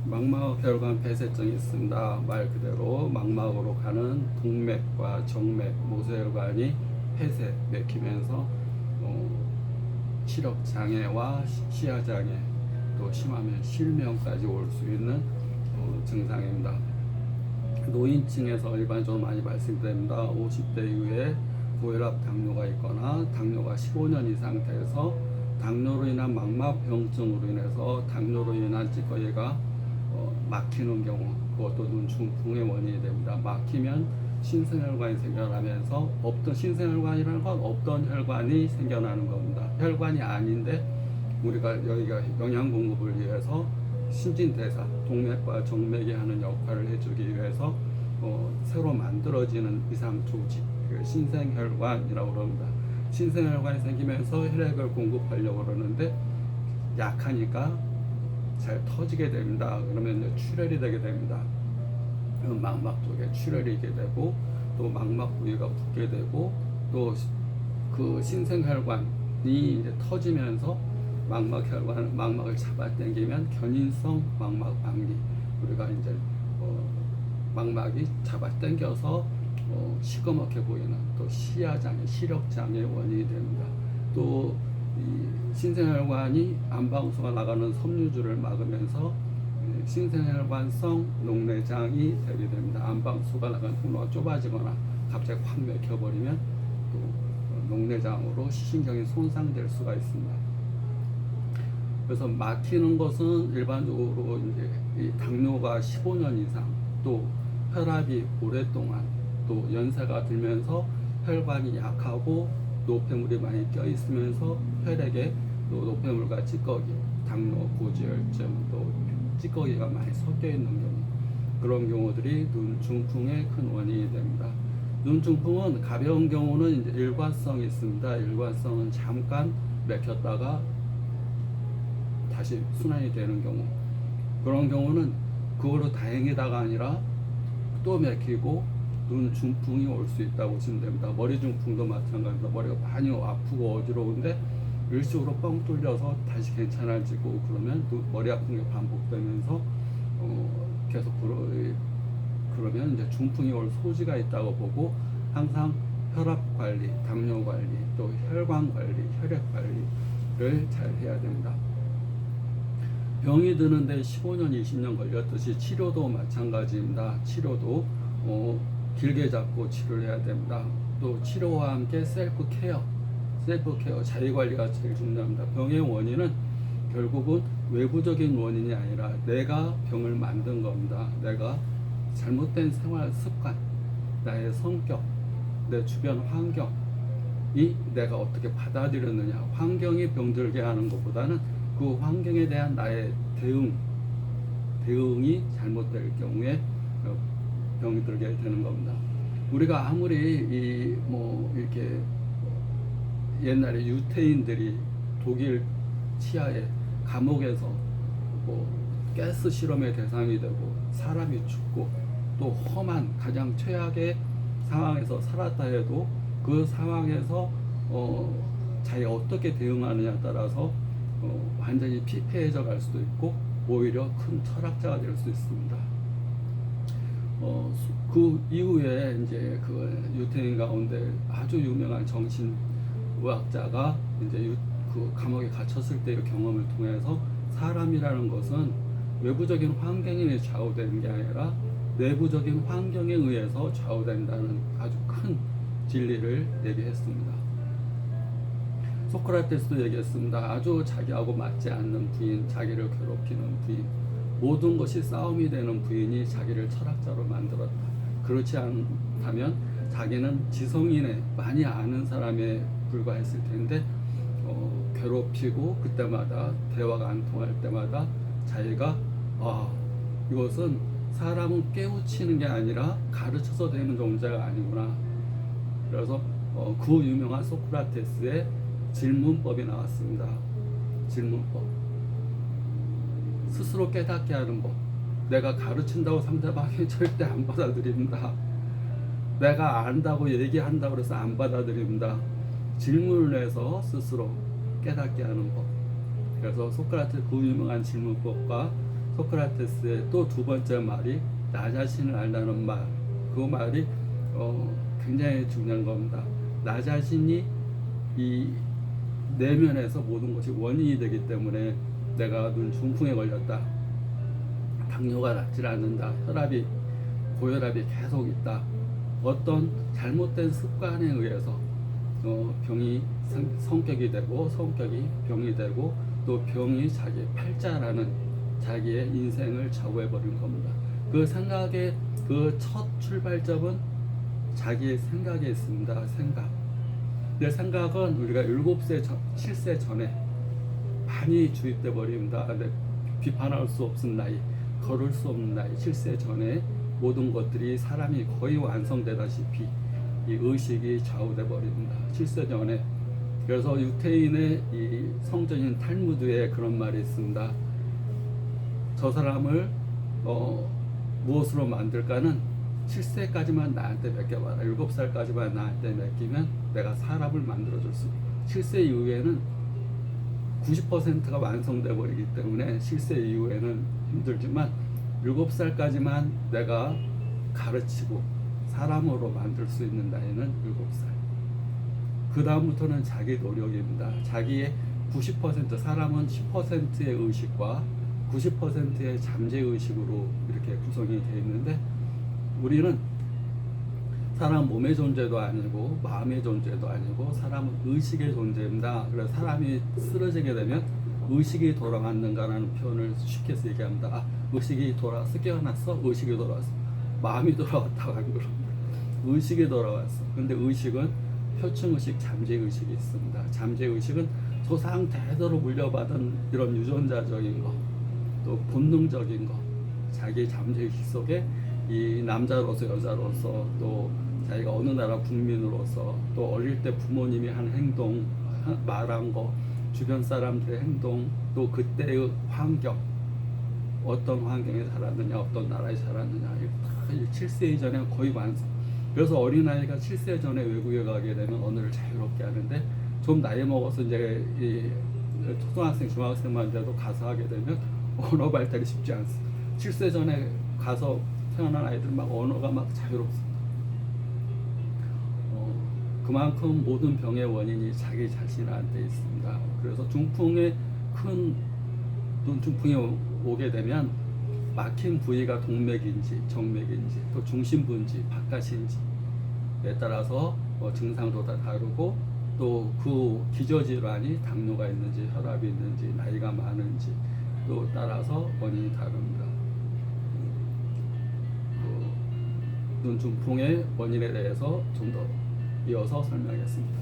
망막혈관 폐쇄증이 있습니다. 말 그대로 망막으로 가는 동맥과 정맥, 모세혈관이 폐쇄, 막히면서 시력 장애와 시야 장애, 또 심하면 실명까지 올 수 있는 증상입니다. 노인층에서 일반적으로 많이 발생됩니다. 50대 이후에 고혈압 당뇨가 있거나 당뇨가 15년 이상 돼서 당뇨로 인한 망막병증으로 인해서 당뇨로 인한 찌꺼기가 막히는 경우, 그것도 눈 중풍의 원인이 됩니다. 막히면 신생혈관이 생겨나면서 없던 신생혈관이라는 건 없던 혈관이 생겨나는 겁니다. 혈관이 아닌데 우리가 여기가 영양 공급을 위해서 신진대사, 동맥과 정맥이 하는 역할을 해주기 위해서 새로 만들어지는 이상조직, 신생혈관이라고 그럽니다. 신생혈관이 생기면서 혈액을 공급하려고 그러는데 약하니까 잘 터지게 됩니다. 그러면 이제 출혈이 되게 됩니다. 망막 쪽에 출혈이 있게 되고 또 망막 부위가 붓게 되고 또 그 신생혈관이 이제 터지면서 망막을 잡아당기면 견인성 망막 박리, 우리가 이제 망막이 잡아당겨서 시커멓게 보이는 또 시야장애, 시력장애 원인이 됩니다. 또 이 신생혈관이 안방수가 나가는 섬유줄을 막으면서 신생혈관성 녹내장이 되게 됩니다. 안방수가 나가는 통로가 좁아지거나 갑자기 확 막혀버리면 또 녹내장으로 시신경이 손상될 수가 있습니다. 그래서 막히는 것은 일반적으로 이제 이 당뇨가 15년 이상, 또 혈압이 오랫동안, 또 연세가 들면서 혈관이 약하고 노폐물이 많이 껴 있으면서 혈액에 또 노폐물과 찌꺼기, 당뇨, 고지혈증, 또 찌꺼기가 많이 섞여 있는 경우, 그런 경우들이 눈 중풍의 큰 원인이 됩니다. 눈 중풍은 가벼운 경우는 이제 일관성이 있습니다. 일관성은 잠깐 막혔다가 다시 순환이 되는 경우, 그런 경우는 그걸로 다행이다가 아니라 또 막히고 눈 중풍이 올 수 있다고 보시면 됩니다. 머리 중풍도 마찬가지입니다. 머리가 많이 아프고 어지러운데 일시적으로 뻥 뚫려서 다시 괜찮아지고 그러면 또 머리 아픈 게 반복되면서 계속 그러면 이제 중풍이 올 소지가 있다고 보고, 항상 혈압 관리, 당뇨 관리, 또 혈관 관리, 혈액 관리를 잘 해야 됩니다. 병이 드는데 15년, 20년 걸렸듯이 치료도 마찬가지입니다. 치료도 길게 잡고 치료를 해야 됩니다. 또 치료와 함께 셀프 케어, 자기관리가 제일 중요합니다. 병의 원인은 결국은 외부적인 원인이 아니라 내가 병을 만든 겁니다. 내가 잘못된 생활 습관, 나의 성격, 내 주변 환경이 내가 어떻게 받아들였느냐, 환경이 병들게 하는 것보다는 그 환경에 대한 나의 대응이 잘못될 경우에 병이 들게 되는 겁니다. 우리가 아무리 이렇게 옛날에 유태인들이 독일 치하에 감옥에서 가스 실험의 대상이 되고 사람이 죽고 또 험한 가장 최악의 상황에서 살았다 해도 그 상황에서 자기가 어떻게 대응하느냐에 따라서 완전히 피폐해져 갈 수도 있고 오히려 큰 철학자가 될 수 있습니다. 그 이후에 이제 그 유태인 가운데 아주 유명한 정신의학자가 이제 그 감옥에 갇혔을 때의 경험을 통해서 사람이라는 것은 외부적인 환경에 좌우되는 게 아니라 내부적인 환경에 의해서 좌우된다는 아주 큰 진리를 얘기했습니다. 소크라테스도 얘기했습니다. 아주 자기하고 맞지 않는 부인, 자기를 괴롭히는 부인, 모든 것이 싸움이 되는 부인이 자기를 철학자로 만들었다. 그렇지 않다면 자기는 지성인에 많이 아는 사람에 불과했을 텐데 괴롭히고 그때마다 대화가 안 통할 때마다 자기가 이것은 사람은 깨우치는 게 아니라 가르쳐서 되는 존재가 아니구나. 그래서 그 유명한 소크라테스의 질문법이 나왔습니다. 질문법. 스스로 깨닫게 하는 법. 내가 가르친다고 상대방이 절대 안 받아들입니다. 내가 안다고 얘기한다고 해서 안 받아들입니다. 질문을 해서 스스로 깨닫게 하는 법. 그래서 소크라테스 그 유명한 질문법과 소크라테스의 또 두 번째 말이 나 자신을 알라는 말. 그 말이 굉장히 중요한 겁니다. 나 자신이 이 내면에서 모든 것이 원인이 되기 때문에 내가 눈 중풍에 걸렸다, 당뇨가 낫질 않는다, 혈압이 고혈압이 계속 있다, 어떤 잘못된 습관에 의해서 병이 성격이 되고 성격이 병이 되고 또 병이 자기 팔자라는 자기의 인생을 좌우해버린 겁니다. 그 생각의 그 첫 출발점은 자기의 생각에 있습니다. 생각. 내 생각은 우리가 7세 전에 많이 주입돼 버립니다. 비판할 수 없는 나이, 걸을 수 없는 나이, 7세 전에 모든 것들이 사람이 거의 완성되다시피 이 의식이 좌우돼 버립니다. 7세 전에. 그래서 유태인의 이 성전인 탈무드에 그런 말이 있습니다. 저 사람을 무엇으로 만들까는 7세까지만 나한테 맡겨봐라. 7살까지만 나한테 맡기면 내가 사람을 만들어줄 수 있다. 7세 이후에는 90%가 완성돼 버리기 때문에 7세 이후에는 힘들지만 7살까지만 내가 가르치고 사람으로 만들 수 있는 나이는 7살. 그 다음부터는 자기 노력입니다. 자기의 90%, 사람은 10%의 의식과 90%의 잠재의식으로 이렇게 구성이 되어 있는데, 우리는 사람 몸의 존재도 아니고 마음의 존재도 아니고 사람은 의식의 존재입니다. 그래서 사람이 쓰러지게 되면 의식이 돌아왔는가라는 표현을 쉽게 해서 얘기합니다. 의식이 돌아왔어, 깨어났어, 의식이 돌아왔어. 마음이 돌아왔다고 안 그럽니다. 의식이 돌아왔어. 근데 의식은 표층의식, 잠재의식이 있습니다. 잠재의식은 조상 대대로 물려받은 이런 유전자적인 거, 또 본능적인 거, 자기 잠재의식 속에 이 남자로서 여자로서, 또 자기가 어느 나라 국민으로서, 또 어릴 때 부모님이 한 행동, 말한 거, 주변 사람들의 행동, 또 그때의 환경, 어떤 환경에 살았느냐, 어떤 나라에 살았느냐, 7세 이전에 거의 완성. 그래서 어린아이가 7세 전에 외국에 가게 되면 언어를 자유롭게 하는데, 좀 나이 먹어서 이제 이 초등학생, 중학생만 돼도 가서 하게 되면 언어 발달이 쉽지 않습니다. 7세 전에 가서 태어난 아이들 막 언어가 막 자유롭습니다. 그만큼 모든 병의 원인이 자기 자신한테 있습니다. 그래서 중풍에 큰 중풍이 오게 되면 막힌 부위가 동맥인지 정맥인지 또 중심부인지 바깥인지에 따라서 증상도 다 다르고, 또 그 기저질환이 당뇨가 있는지 혈압이 있는지 나이가 많은지 또 따라서 원인이 다릅니다. 눈 중풍의 원인에 대해서 좀 더 이어서 설명하겠습니다.